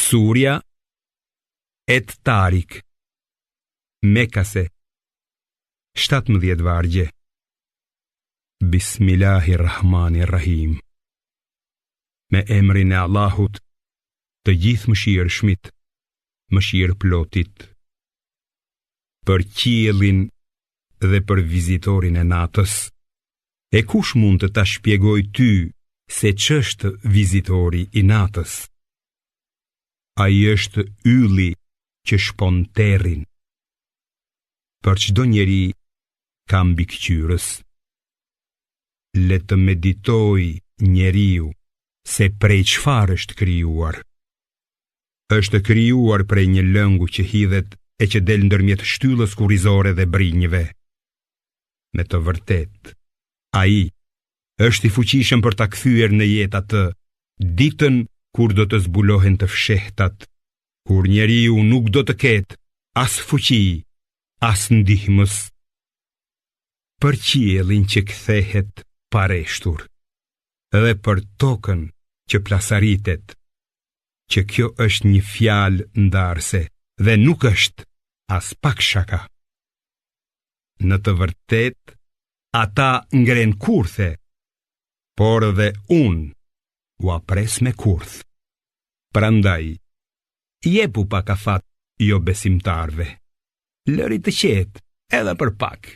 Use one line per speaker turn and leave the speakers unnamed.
Surja Et Tarik, Mekase, 17 vargje. Bismillahirrahmanirrahim. Me emrin e Allahut, të gjithë mëshirshmit, mëshirëplotit. Për qiellin dhe për vizitorin e natës. E kush mund të ta shpjegoj ty se ç'është vizitori i natës? Ai është ylli që shpon terrin. Për çdo njeri ka mbikëqyrës. Le të meditoj njeriu se prej çfarë është krijuar. Është krijuar prej një lëngu që hidhet e që del ndërmjet shtyllës kurrizore dhe brinjve. Me të vërtet, ai është i fuqishëm për ta kthyer në jetë atë ditën kur do të zbulohen të fshehtat, kur njeriu nuk do të ketë as fuqi, as ndihmës. Për qiellin që kthehet pareshtur, dhe për tokën që plasaritet, që kjo është një fjalë ndarse dhe nuk është as pak shaka. Në të vërtet, ata ngren kurthe, por dhe unë u apres me kurth. Prandaj, jepu pak afat jo besimtarve. Lëri të qetë edhe për pak.